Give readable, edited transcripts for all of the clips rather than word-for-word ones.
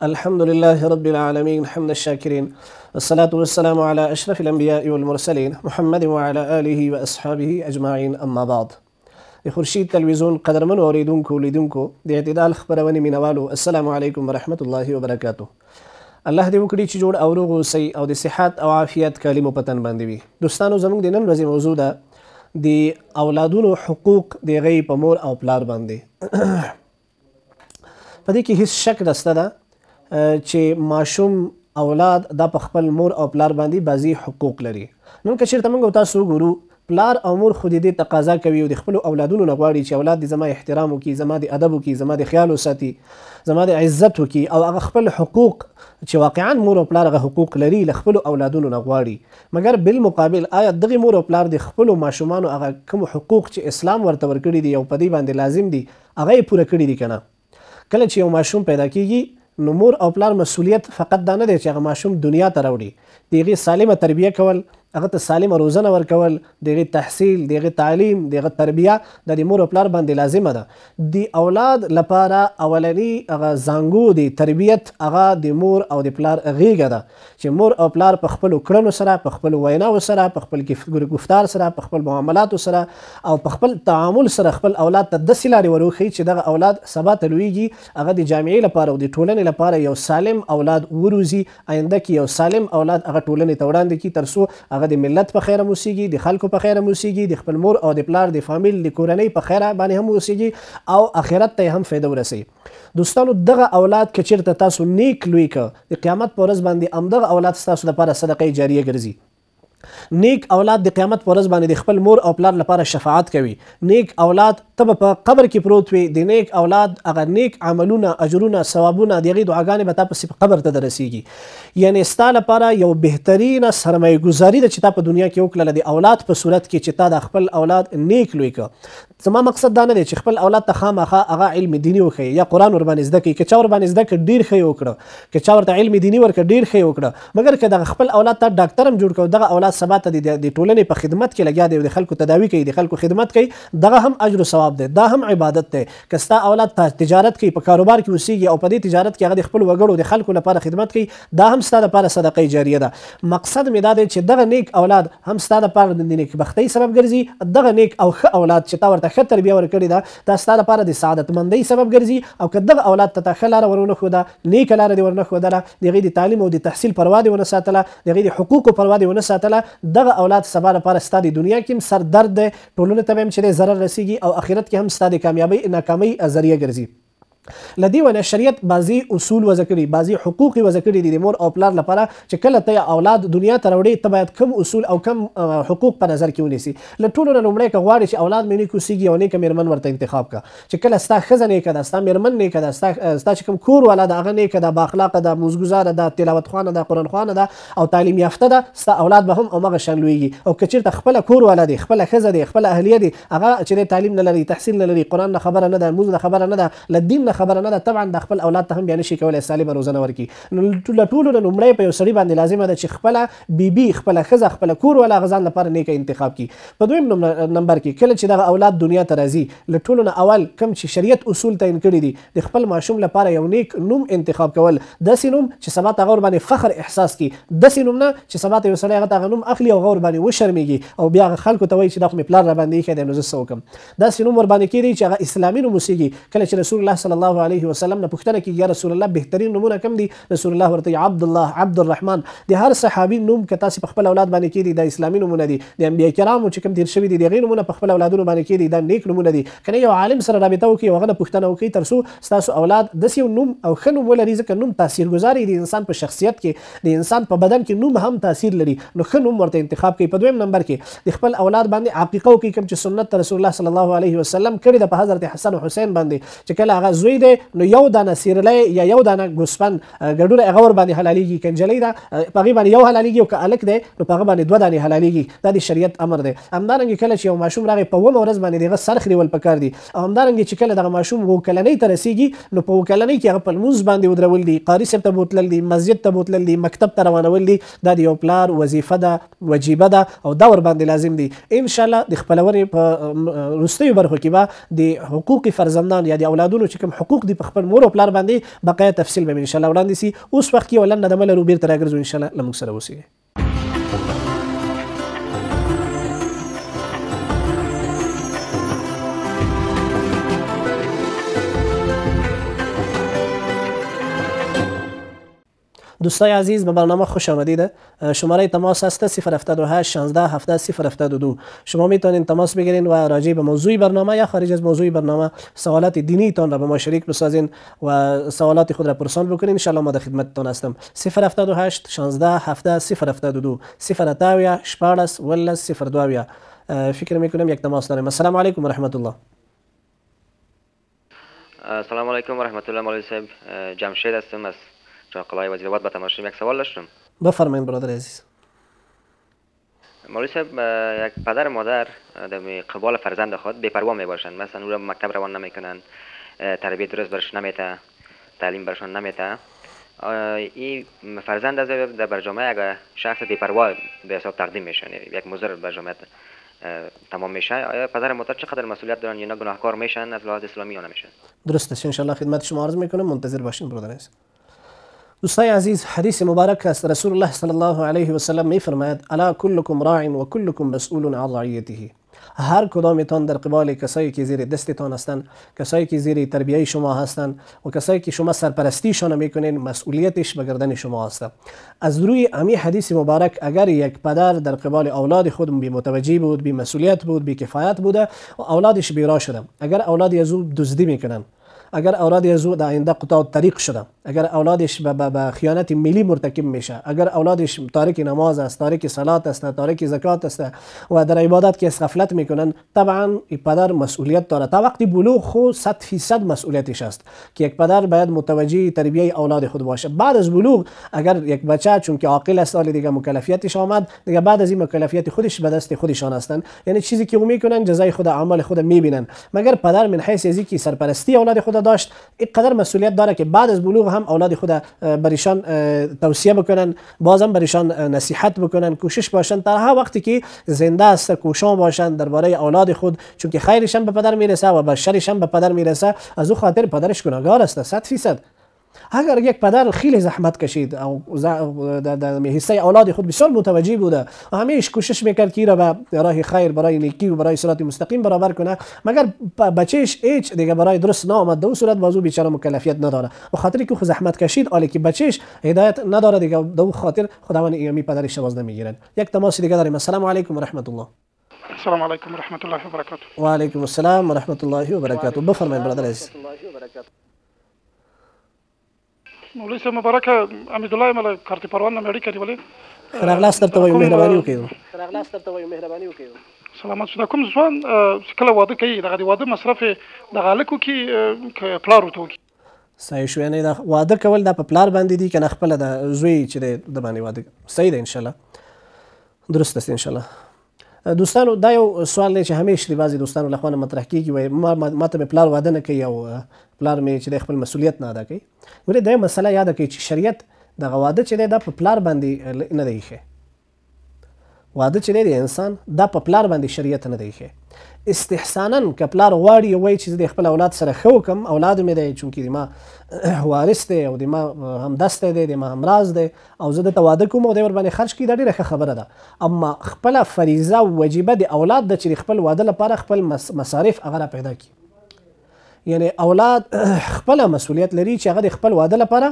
الحمد لله رب العالمين حمد الشاكرين والصلاة والسلام على أشرف الأنبياء والمرسلين محمد وعلى آله وأصحابه أجمعين أما بعد د خورشید تلویزیون قدرمنو اوریدونکو لیدونکو د اعتدال خبرونې مینوالو السلام علیکم ورحمت الله وبرکاته. الله دې وکړي چې جوړ او روغ اوسئ او د صحت او عافیت کالي مو په تن باندې وي. دوستانو زموږ د نن ورځې موضوع ده د اولادونو حقوق د هغوی په مور او پلار باندې. په دې کې هیڅ شک نشته ده چې ماشوم اولاد دا په خپل مور او پلار باندې بعضي حقوق لري. نن که چېرته موږ تاسو وګورو پلار او مور خو دې تقاضا کوي او د خپلو اولادونو نه غواړي چې اولاد دې زما احترام وکړي، زما د ادب وکړي، زما د خیال وساتي، زما د عزت وکړي او هغه خپل حقوق چې واقعا مور او پلار هغه حقوق لري له خپلو اولادونو نه غواړي. مګر بالمقابل آیا دغې مور او پلار د خپلو ماشومانو هغه کوم حقوق چې اسلام ورته ورکړي دي او په دې باندې لازم دي هغه یې پوره کړي دي که نه؟ کله چې یو ماشوم پیدا کیږي نو مور او پلار مسؤلیت فقط دا نه دی چې هغه ماشوم دنیا ته راوړي، د هغې سالمه تربیه کول، هغه ته سالمه روزنه ورکول، د هغې تحصیل، د هغې تعلیم، د هغه تربیه دا د مور او پلار باندې لازمه ده. د اولاد لپاره اولني هغه زانګو د تربیت هغه د مور او د پلار غېږه ده چې مور او پلار په خپلو کړنو سره، په خپلو ویناو سره، په خپل گفتار سره، په خپل معاملاتو سره او په خپل تعامل سره خپل اولاد ته داسې لارې ور وښیي چې دغه اولاد سبا ته لویږي هغه د جامعې لپاره او د ټولنې لپاره یو سالم اولاد وروزي، آینده کې یو سالم اولاد هغه ټولنې ته وړاندې کړي تر څو هغه د ملت په خیره موسیږي، د خلکو په خیره موسیږي، د خپل مور او د پلار د فامیل د کورنۍ په خیره باندې هم موسیږي او آخرت ته هم فایده ورسوي. دوستانو دغه اولاد که چېرته تاسو نیک لوی که د قیامت په ورځ باندې همدغه اولاد ستاسو لپاره صدقه جاریه ګرځي. نیک اولاد د قیامت په ورځ باندې د خپل مور او پلار لپاره شفاعت کوي. نیک اولاد ته په قبر کې پروت وي، د نیک اولاد هغه نیک عملونه، اجرونه، ثوابونه د هغې دعاګانې به تا پسې په قبر ته دررسیږي. یعنې ستا لپاره یو بهترینه سرمایه ګزاري ده چې تا په دنیا کې وکړله د اولاد په صورت کې چې تا د خپل اولاد نیک لوی که. زما مقصد دا نه دی چې خپل اولاد ته خامخا هغه علم دیني وښیي یا قرآن ورباندې زده کړي. که چا ورباندې زده کړه ډېر ښه یې وکړه، که چا ورته علم دیني ورکړه ډېر ښه یې وکړه. مګر که دغه خپل اولاد ته ډاکټر هم جوړ کړو، دغه اولاد سبا ته د ټولنې په خدمت کې لګیا دی او د خلکو تداوي کوي، د خلکو خدمت کوي، دغه هم اجر و ثواب دی، دا هم عبادت دی. که ستا اولاد تجارت کوي، په کاروبار کې اوسیږي او په دې تجارت کې هغه د خپلو وګړو د خلکو لپاره خدمت کوي، دا هم ستا لپاره صدقه جاریه ده. مقصد مې دا دی چې دغه نیک اولاد هم ستا لپاره د نیکبختۍ سبب ګرځي. دغه نیک او ښه اولاد چې تا ورته ښه تربیه ورکړې ده دا ستا لپاره د سعادتمندۍ سبب ګرځي. او که دغه اولاد ته تا ښه لاره ور ونه ښوده، نیکه لاره دې ور نه ښودله، د هغې د تعلیم او د تحصیل پروا دې ونه ساتله، د هغې د حقوقو پروا دې ونه ساتله، دغه اولاد سبا لپاره ستا د دنیا کې هم سر درد دی، ټولنې ته به هم چې دی ضرر رسیږي او آخرت کې هم ستا د کامیابۍ ناکامۍ ذریعه ګرځي. لدې ونه شریعت بعضي اصول وضع کړي، بعضي حقوق یې وضع کړي دي د مور او پلار لپاره چې کله ته اولاد دنیا ته راوړې ته باید کوم اصول او کوم حقوق په نظر کې ونیسي. له ټولو نه لومړی که غواړې چې اولاد مې نیک اوسیږي یو نیکه مېرمن ورته انتخاب کړه چې کله ستا ښځه نیکه ده، ستا مېرمن نیکه ده، ستا چې کوم کور والا ده هغه نیکه ده، بااخلاقه ده، موزګزاره ده، تلاوت خوانه ده، قرآن خوانه ده او تعلیم یافته ده، ستا اولاد به هم همغه شان لویږي. او که چېرته خپله کور والا دی، خپله ښځه دی، خپله اهلیه دی، هغه چې تعلیم نه لري، تحصیل نه لري، قرآن نه خبره نه ده، لمونځ نه خبره نه ده، له دین نه خبره نه ده، طبعا د خپل اولاد ته هم بیا نشي کولی سالمه روزنه ورکړي. نو له ټولو نه لومړی په یو سړي باندې لازمه ده چې خپله بیبي، خپله ښځه، خپله کور والا هغه ځان لپاره نیکه انتخاب کړي. په دویم نمبر کې کله چې دغه اولاد دنیا ته راځي، له ټولو نه اول کوم چې شریعت اصول تعین کړي دي د خپل ماشوم لپاره یو نیک نوم انتخاب کول، داسې نوم چې سبا ته هغه ورباندې فخر احساس کړي، داسې نوم نه چې سبا ته یو سړی هغه ته هغه نوم اخلي او هغه ورباندې وشرمېږي او بیا هغه خلکو ته وایي چې دا خو مې پلار راباندې ایښی دی نو زه څه وکړم. داسې نوم ورباندې کېدی چې هغه اسلامي نوم اوسېږي. کله چې رسول الله صلی الله علیه وسلم نه پوښتنه کېږي یا رسول الله بهترین نومونه کوم دي، رسول الله ورته عبدالله، عبدالرحمن. د هر صحابي نوم که تاسې په خپل اولاد باندې کېدي دا اسلامي نومونه دي. د انبیا کرامو چې کوم تېر شوي دي د هغې نومونه په خپل اولادونو باندې کېدي دا نیک نومونه دي. که نه یو عالم سره رابطه وکړي او هغه نه پوښتنه وکړي تر څو ستاسو اولاد داسې یو نوم او ښه نوم ولري، ځکه نوم تاثیرګذار دی د انسان په شخصیت کې، د انسان په بدن کې نوم هم تاثیر لري. نو ښه نوم ورته انتخاب کړي. په دویم نمبر کې د خپل اولاد باندې عقیقه وکړي، کوم چې سنت رسول الله صلی الله علیه وسلم کړې ده په حضرت حسن او حسین باندې چې کله هغه زوی دی نو یو دانه سیرلی یا یو دانه ګوسفند ګډوره هغه ورباندې حلالېږي. که نجلۍ ده په هغې باندې یو حلالېږي او که هلک دی نو په هغه باندې دوه دانې حلالېږي. دا د شریعت امر دی. همدارنګې کله چې یو ماشوم راغی په اوومه ورځ باندې د هغه سر خریول پکار دي. او همدارنګې چې کله دغه ماشوم اووه کلنۍ ته رسېږي نو په اووه کلنۍ کې هغه په لمونځ باندې ودرول دي، قاري صاحب ته بوتلل دي، مسجد ته بوتلل دي، مکتب ته روانول دي. دا د یو پلار وظیفه ده، وجیبه ده او دا ورباندې لازم دي. انشاءالله د خپلونې په وروستیو برخو کې به د حقوق فرزندان یا د اولادونو چې کوم حقوق دي په خپل مور او پلار باندې بقایا تفصیل به ان شاء الله وړاندې سي. اوس وخت کې ولنه د مل روبیر تر راګرځو ان شاء الله لمغ سره وسی. دوستای عزیز به برنامه خوش آمدید. شماره تماس است 078 16 70 072. شما میتونید تماس بگیرید و راجع به موضوع برنامه یا خارج از موضوع برنامه سوالات دینی تان را به ما شریک بسازین و سوالات خود را پرسان بکنید. ان شاء الله ما در خدمتتان هستم. 078 16 70 072 0 14 ولا 02. فکر میکنم یک تماس داریم. السلام علیکم و رحمت الله. السلام علیکم و رحمت الله. مولوی صاحب جمشید هستم از قلعه وزیرآباد. با تماشای یک سوال داشتم. بفرمایید برادر عزیز. مولوی صاحب یک پدر مادر در قبال فرزند خود بی‌پروا میباشند، مثلا او را مکتب روان نمیکنند، تربیت درست برش نمیته، تعلیم برشان نمیته. این فرزند از در برجامه اگر شخص بی‌پروا به حساب تقدیم میشه، یک مضر برجامه تمام میشه، آیا پدر مادر چقدر مسئولیت دارن یا نه گناهکار میشن از لحاظ اسلامی یا نمیشن؟ درست است. ان شاء الله خدمت شما عرض میکنم، منتظر باشین برادر عزیز. دوستای عزیز، حدیث مبارک است. رسول الله صلی الله علیه و سلم می فرماید الا کلکم راع و کلکم مسئول عن رعیته. هر کدامتان در قبال کسایی که زیر دستتان هستند، کسایی که زیر تربیه شما هستند و کسایی که شما سرپرستیشان میکنین، مسئولیتش به گردن شما است. از روی امی حدیث مبارک اگر یک پدر در قبال اولاد خود بی متوجه بود، بی مسئولیت بود، بی کفایت بوده و اولادش بیراه شده، اگر اولادی از او دزدی میکنن، اگر اولادی از او در آینده قطاع طریق شده، اگر اولادش به خیانت ملی مرتکب میشه، اگر اولادش تارک نماز است، تارک صلات است، تارک زکات است و در عبادت که غفلت میکنن، طبعا این پدر مسئولیت داره. تا وقتی بلوغ خود 100% مسئولیتش است که یک پدر باید متوجه تربیت اولاد خود باشه. بعد از بلوغ اگر یک بچه چون که عاقل است، سال دیگه مکلفیتش آمد، دیگه بعد از این مکلفیت خودش به دست خودشان هستند، یعنی چیزی که او میکنن جزای خود اعمال خود میبینن. مگر پدر من حیث ازی که سرپرستی اولاد خود داشت، اینقدر مسئولیت داره که بعد از بلوغ هم اولاد خود برایشان توصیه بکنن، بازم برایشان نصیحت بکنن، کوشش باشن تا هر وقتی که زنده است کوشان باشن درباره اولاد خود، چون که خیرش هم به پدر میرسه و به شرش هم به پدر میرسه. از او خاطر پدرش گناهکار است 100%. اگر یک پدر خیلی زحمت کشید او در حصه اولاد خود بسیار متوجه بوده و همیشه کوشش میکرد که را به راه خیر، برای نیکی و برای صراط مستقیم برابر کنه، مگر بچهش هیچ دیگه برای درست نآمد، در صورت بازو بیچاره مکلفیت نداره و خاطری که خود زحمت کشید، حالی که بچهش هدایت نداره دیگه، در خاطر خداوند ایامی پدرش باز نمیگیرن. یک تماس دیگه داریم. السلام علیکم و رحمت الله. السلام علیکم و رحمت الله و برکاته. و علیکم السلام و رحمت الله و برکاته. بفرمایید برادر عزیز. مولوی صاحب مبارک، امیدالله مل کارت پروان نم اړیکه نیولې. راغلاست درته وایو مهرباني وکړئ. سلامت شو. کوم ځوان چې کله واده کوي دغه واده مصرف د غالکو کې پلار ورته وکړي. صحیح شو. یعنی دا واده کول د په پلار باندې دي کنه خپل د زوی چې د باندې واده. صحیح ده ان شاء الله. درست است ان شاء الله. دوستانو دا یو سوال دی چې همیشه بعضی دوستانو له خوا مطرح کیږي، وایي ما ته پلار واده نه کوي او پلار مې چې د خپل مسؤلیت نه ادا کوي. ګورې دا مسله یاد کړئ چې شریعت دغه واده چې دی دا په پلار باندې نه دی ایښی. واده چې دی د انسان دا په پلار باندې شریعت نه دی ایښی. استحسانا که پلار غواړي وایي چې د خپل اولاد سره ښه وکړم، اولاد مې دی چونکې د ما وارث دی او د ما همدستی دی، د ما همراز دی او زه دته واده کوم او دی ورباندې خرج کړي، دا ډېره ښه خبره ده. اما خپله فریضه وجیبه د اولاد ده چې د خپل واده لپاره خپل مصارف هغه را پیدا کړي. یعنی اولاد خپل مسؤلیت لري چې هغه د خپل واده لپاره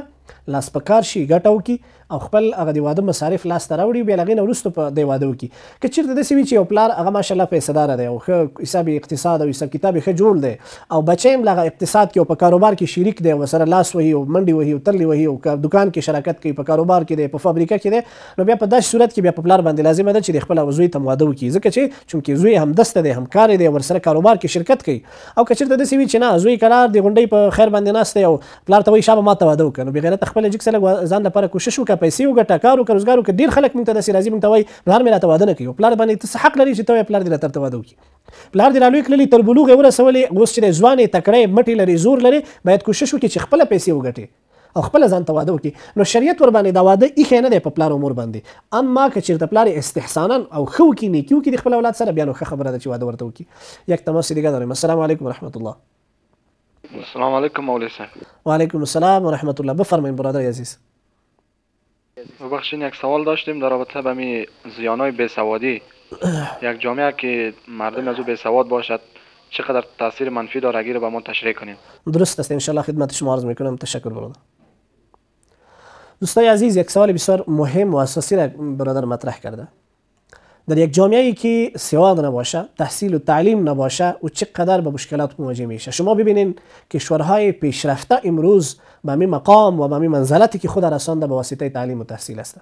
لاس په کار شي، ګټه وکړي او خپل هغه د واده مصارف لاس ته راوړي، بیا له هغې نه وروسته په دی واده وکړي. که چېرته داسې وي چې یو پلار هغه ماشاءالله پیسهداره دی او ښه حساب اقتصاد او حساب کتاب یې ښه جوړ دی او بچی هم له هغه اقتصاد کې او په کاروبار کې شریک دی او ورسره لاس وهي او منډې وهي او تلې وهي او دکان کې شراکت کوي، په کاروبار کې دی، په فابریکه کې دی، نو بیا په داسې صورت کې بیا په پلار باندې لازمه ده چې د خپل زوی ته واده وکړي، ځکه چې چونکې زوی همدسته دی، همکار دی، ورسره کاروبار کې شرکت کوي. او که چېرته داسې وي چې نه زوی قرار د غونډۍ په خیر باندې ناست دی او پلار ته وایي شابه ما ته واده وکړه، نو بېغیرته خپله جګ سلک ځان لپاره کوشش وکړه، پیسې وګټه، کار وکړه، روزګار وکړه. ډېر خلک موږ ته داسې راځي، موږ ته وایي پلار مې راته واده نه کوي او پلار باندې ته څه حق لري چې ته وایې پلار دې راته ورته واده وکړي. پلار دې رالوی کړلي، تر بلوغ یې ورسولې، اوس چې دی ځوان یې، تکړه یې، مټې لري، زور لري، باید کوشش وکړي چې خپله پیسې وګټي او خپله ځان ته واده وکړي. نو شریعت ورباندې دا واده ایښی نه دی په پلار او مور باندې. اما که چېرته پلار یې استحسانا او ښه وکړي، نیکي وکړي د خپل اولاد سره، بیا نو ښه خبره ده چې واده ورته وکړي. یک تماس دیګه داریم. السلام علیکم ورحمت الله. السلام علیکم مولوی صاحب. و علیکم السلام و رحمت الله. بفرمایید برادر عزیز. ببخشید یک سوال داشتیم در رابطه به می زیانای بیسوادی. یک جامعه که مردم از او بیسواد باشد چقدر تاثیر منفی داره اگر به ما تشریح کنیم؟ درست است، انشالله خدمت شما عرض میکنم. تشکر برادر. دوستای عزیز، یک سوال بسیار مهم و اساسی را برادر مطرح کرده. در یک جامعه‌ای که سواد نباشه، تحصیل و تعلیم نباشه، او چقدر به مشکلات مواجه میشه. شما ببینین کشورهای پیشرفته امروز به همین مقام و به همین منزلتی که خود رسانده به واسطه تعلیم و تحصیل است.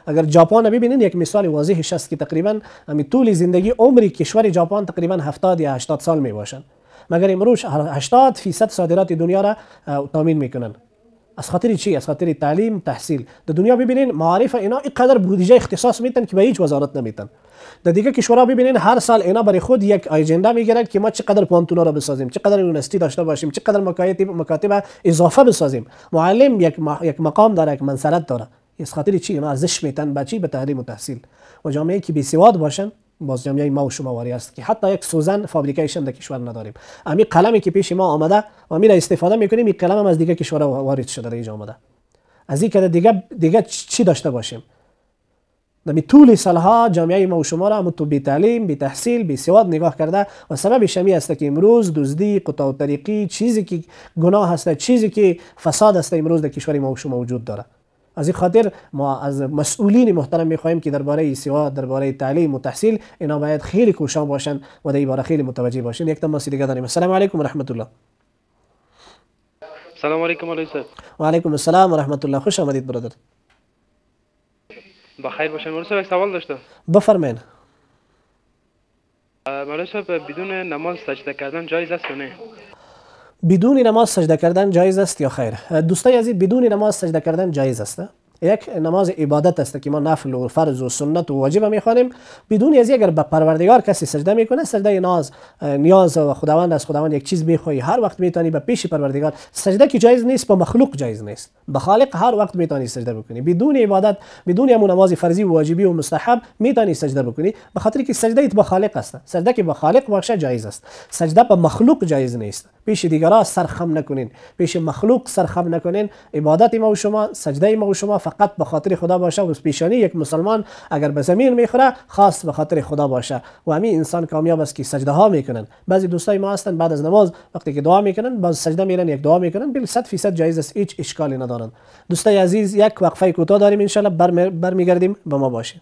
اگر ژاپن ببینین یک مثال واضحش است که تقریبا همین طول زندگی عمری کشور ژاپن تقریبا 70 یا 80 سال می باشند، مگر امروز 80% صادرات دنیا را تامین میکنن. از خاطر چی؟ از خاطر تعلیم، تحصیل. در دنیا ببینین معارف اینا اینقدر بودجه اختصاص میتن که به هیچ وزارت نمیتن. در دیگه کشورها ببینین هر سال اینا برای خود یک اجنده میگیرن که ما چقدر پانتونا را بسازیم، چقدر یونیورسیتی داشته باشیم، چقدر مکاتب اضافه بسازیم. معلم یک مقام داره، یک منزلت داره. از خاطر چی؟ اینا ارزش میتن به چی؟ به تعلیم و تحصیل. و جامعه‌ای که بی‌سواد باشن، باز جامعه ما و شما واری است که حتی یک سوزن فابریکیشن در کشور نداریم. همین قلمی که پیش ما آمده و میره استفاده میکنیم، این قلم هم از دیگه کشورها وارد شده در اینجا آمده. از این که دیگه چی داشته باشیم؟ در طول سالها جامعه ما و شما را تو بی تعلیم، بی تحصیل، بی سواد نگاه کرده و سببش همین است که امروز دزدی، قطاع طریقی، چیزی که گناه است، چیزی که فساد است امروز در کشور ما و شما وجود داره. از این خاطر ما از مسئولین محترم میخواهیم که درباره سواد، درباره تعلیم و تحصیل اینا باید خیلی کوشان باشن و در این باره خیلی متوجه باشین. یک تماس دیگه داریم. السلام علیکم و رحمت الله. سلام علیکم مولوی صاحب. و علیکم السلام و رحمت الله. خوش آمدید برادر. بخیر باشین. مولوی صاحب یک سوال داشتم. بفرمایید. مولوی صاحب بدون نماز سجده کردن جایز است یا نه؟ بدون نماز سجده کردن جایز است یا خیر؟ دوستای عزیز، بدون نماز سجده کردن جایز است. یک نماز عبادت است که ما نفل و فرض و سنت و واجب میخوانیم. بدون از اگر به پروردگار کسی سجده میکنه، سجده نیاز و خداوند از خداوند یک چیز میخوای، هر وقت میتونی به پیش پروردگار. سجده که جایز نیست، به مخلوق جایز نیست. به خالق هر وقت میتونی سجده بکنی. بدون عبادت، بدون همون نماز فرضی و واجبی و مستحب میتونی سجده بکنی، به خاطر که سجده ایت به خالق است. سجده که به خالق باشه جایز است. سجده به مخلوق جایز نیست. پیش دیگران سرخم نکنین، پیش مخلوق سرخم نکنین. عبادت ما و شما، سجده ما و شما فقط به خاطر خدا باشه و پیشانی یک مسلمان اگر به زمین میخوره خاص به خاطر خدا باشه و همین انسان کامیاب است که سجده ها میکنن. بعضی دوستای ما هستن بعد از نماز وقتی که دعا میکنن، باز سجده میرن یک دعا میکنن، بل 100% جایز است، هیچ اشکالی ندارن. دوستای عزیز، یک وقفه کوتاه داریم، ان شاء الله برمیگردیم. با ما باشید.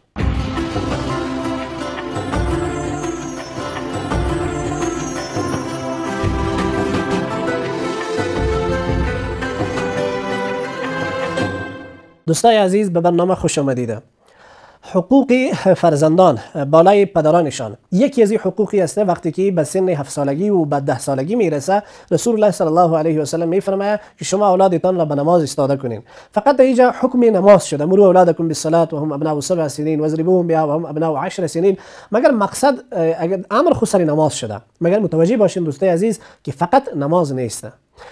دوستای عزیز، به برنامه خوش آمدید. حقوق فرزندان بالای پدرانشان یکی از این حقوقی است. وقتی که به سن 7 سالگی و به 10 سالگی میرسه، رسول الله صلی الله علیه و سلم میفرماید که شما اولادتان را به نماز استاده کنین. فقط در اینجا حکم نماز شده، مروا اولادکم بالصلاه و هم ابناء 7 سنین واضربوهم بها و هم ابناء 10 سنین. مگر مقصد اگر امر خصوصی نماز شده، مگر متوجه باشین دوستای عزیز که فقط نماز نیست.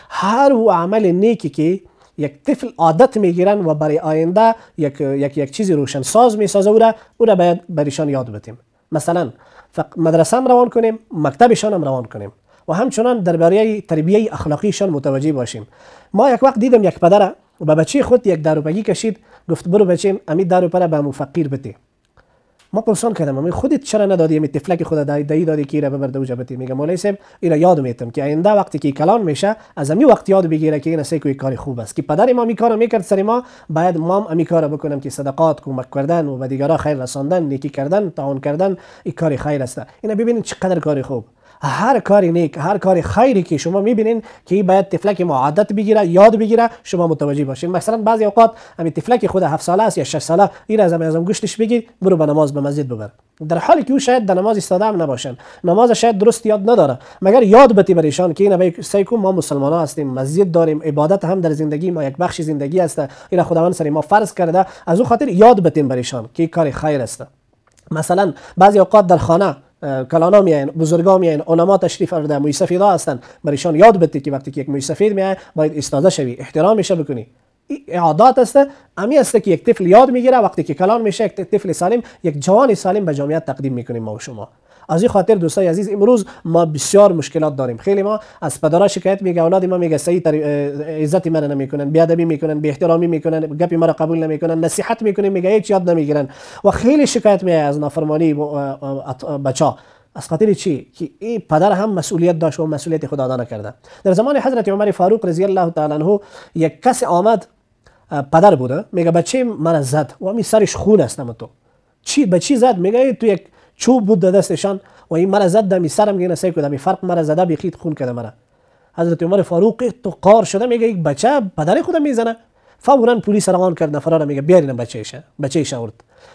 هر و عمل نیکی که یک طفل عادت میگیرن و برای آینده یک چیزی روشن ساز میسازه، او را باید برایشان یاد بدیم. مثلا مدرسه هم روان کنیم، مکتبشان هم روان کنیم و همچنان درباره تربیت اخلاقیشان متوجه باشیم. ما یک وقت دیدم یک پدر و به بچه خود یک داروپگی کشید، گفت برو بچه‌م امید داروپره به مفقیر بده. ما پرسان کردم امی خودت چرا ندادی؟ امی طفلک خود دادی که را ببرده اوجا بده. میگه مولوی صاحب اینا یاد میتم که آینده وقتی که کلان میشه از امی وقت یاد بگیره که این سه کوی کاری خوب است که پدر ما میکارو میکرد سر ما، باید ما امی کارو بکنم که صدقات، کمک کردن و به دیگران خیر رساندن، نیکی کردن، تعاون کردن، این کاری خیر است. اینا ببینید چقدر کاری خوب. هر کاری نیک، هر کاری خیری که شما میبینین که باید طفلک ما عادت بگیره، یاد بگیره، شما متوجه باشین. مثلا بعضی اوقات همین طفلک خود 7 ساله است یا 6 ساله، این از گوشتش بگیر برو به نماز به مسجد ببر، در حالی که او شاید در نماز ایستاده هم نباشن، نماز شاید درست یاد نداره، مگر یاد بتی برایشان که اینا سعی ما مسلمان ها هستیم، مسجد داریم، عبادت هم در زندگی ما یک بخش زندگی است، اینا خداوند سر ما فرض کرده، از اون خاطر یاد بتیم برایشان که کار خیر است. مثلا بعضی اوقات در خانه کلانا میاین، بزرگا میاین، علما تشریف آورده، موسفیدا هستن، برایشان یاد بده که وقتی که یک موسفید میاد باید استاده شوی، احترامش بکنی. این عادات است، امی است که یک طفل یاد میگیره، وقتی که کلان میشه یک طفل سالم، یک جوان سالم به جامعه تقدیم میکنیم ما و شما. از این خاطر دوستای عزیز امروز ما بسیار مشکلات داریم. خیلی ما از پدرها شکایت میگه اولاد ما میگه صحیح عزت من نمیکنن، بیادبی میکنن، بی احترامی میکنن، گپی ما را قبول نمیکنن، نصیحت میکنیم میگه هیچ یاد نمیگیرن و خیلی شکایت میگه از نافرمانی بچا. از خاطر چی؟ که این پدر هم مسئولیت داشت و مسئولیت خود ادا نکرده. در زمان حضرت عمر فاروق رضی الله تعالی عنه یک کس آمد، پدر بوده، میگه بچه من زد و می سرش خون است. تو چی بچی زد؟ میگه تو یک چوب بود دستشان و این مرا زد دمی سرم گینه سعی کردم فرق مرا زده بخید خون کرده مرا. حضرت عمر فاروق تو قار شده میگه یک بچه پدر خودم میزنه. فوراً پلیس روان کرد، نفرا را میگه بیارین بچه‌ش آورد.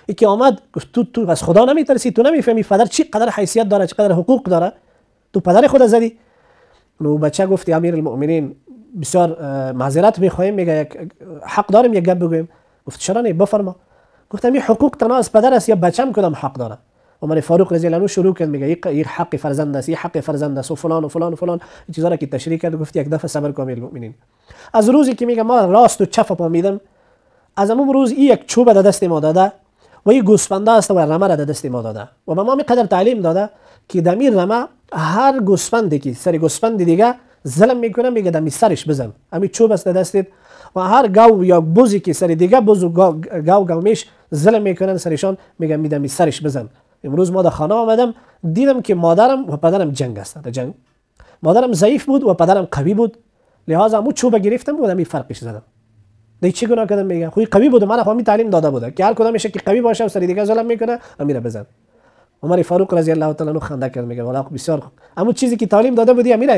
یکی آمد گفت تو از خدا نمیترسی؟ تو نمیفهمی پدر چی قدر حیثیت داره، چه قدر حقوق داره؟ تو پدر خود زدی؟ نو بچه گفت امیر المؤمنین بسیار معذرت میخوایم، میگه یک حق داریم یک گپ بگویم. گفت چرا نه، بفرما. گفتم این حقوق تنها از پدر است یا بچم کدام حق داره؟ عمر فاروق رضی الله عنه شروع کرد میگه این حق فرزند است، این حق فرزند است و فلان و فلان و فلان این چیزا را که تشریح کرد. گفت یک دفعه صبر کن امیر المؤمنین. از روزی که میگه ما راست و چپ پامیدم، از اون روز این یک چوب در دست ما داده و این گوسفنده است و رمه را در دست ما داده و به ما میقدر تعلیم داده که دمیر رمه هر گوسفندی که سر گوسفند دیگه ظلم میکنه میگه دمی سرش بزن، همین چوب است در دستت. و هر گاو یا بوزی که سر دیگه بوز و گاومیش ظلم میکنن سرشان میگه میدمی سرش بزن. امروز ما در خانه آمدم دیدم که مادرم و پدرم جنگ است. در جنگ مادرم ضعیف بود و پدرم قوی بود، لحاظا مو چوب گرفتم و دمی فرقش زدم. دی چی گناه کردم؟ میگه خوی قوی بود، من همین تعلیم داده بوده که هر کدام میشه که قوی باشه و سر دیگه ظلم میکنه امیر بزن. عمر فاروق رضی الله تعالی عنه خنده کرد، میگه والا بسیار اما چیزی که تعلیم داده بودی امیر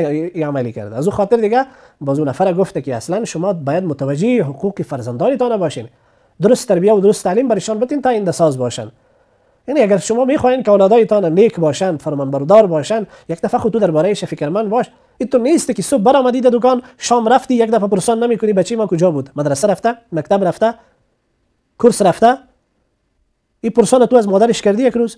عملی کرد. از اون خاطر دیگه باز اون نفر گفته که اصلا شما باید متوجه حقوق فرزندانتان باشین، درست تربیت و درست تعلیم برشان بدین تا آینده ساز باشن. یعنی اگر شما میخواین که اولادایتان نیک باشن، فرمانبردار باشن، یک دفعه خود تو دربارهش فکرمند باش. این تو نیست که صبح برآمدی در دکان، شام رفتی یک دفعه پرسان نمیکنی بچه ما کجا بود، مدرسه رفته، مکتب رفته، کورس رفته. این پرسان تو از مادرش کردی یک روز؟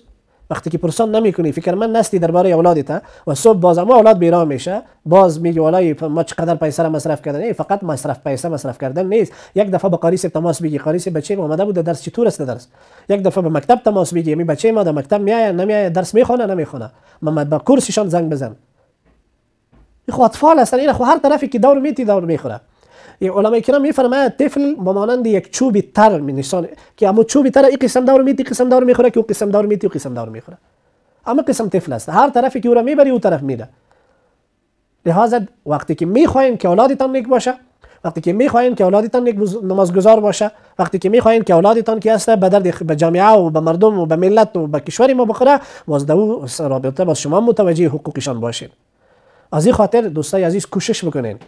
وقتی که پرسان نمیکنی فکرمند نستی درباره اولادت و صبح باز ما اولاد بیراه میشه، باز میگه والله ما چقدر پیسه را مصرف کردن. نه فقط پیسه مصرف کردن نیست، یک دفعه به قاریس تماس بگی قاریس بچه ما اومده بود درس چطور است درس. یک دفعه به مکتب تماس بگی می بچه ما در مکتب میاد نمیاد، درس میخونه نمیخونه، ما با کورسشان زنگ بزن. این اطفال هستن، این هر طرفی که دور میتی دور میخوره. علماء کرام میفرمایند طفل مانند یک چوب تر نشان که اما چوب تر این قسم دور میتی قسم دور میخوره که اون قسم دور میتی و قسم دور میخوره. اما قسم طفل است، هر طرفی که او را میبری اون طرف میره. لذا وقتی که میخواین که اولادتان نیک باشه، وقتی که میخواین که اولادتان نیک نمازگزار باشه، وقتی که میخواین که اولادتان که است به درد به جامعه و به مردم و به ملت و به کشور ما بخوره، واسه او رابطه با شما متوجه حقوقشان باشین. از این خاطر دوستای عزیز کوشش بکنین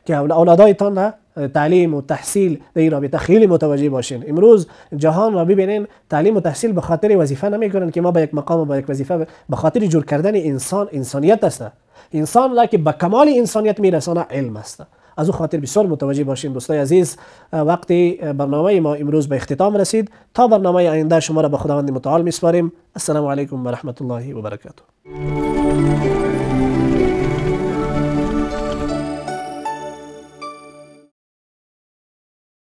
که اولادایتان تعلیم و تحصیل در این رابطه خیلی متوجه باشین. امروز جهان را ببینین، تعلیم و تحصیل به خاطر وظیفه نمیکنن که ما با یک مقام و با یک وظیفه، به خاطر جور کردن انسان، انسانیت است. انسان را که به کمال انسانیت میرسانه علم است. از اون خاطر بسیار متوجه باشین دوستای عزیز. وقتی برنامه ما امروز به اختتام رسید، تا برنامه آینده شما را به خداوند متعال میسپاریم. السلام علیکم و رحمت الله و برکاته.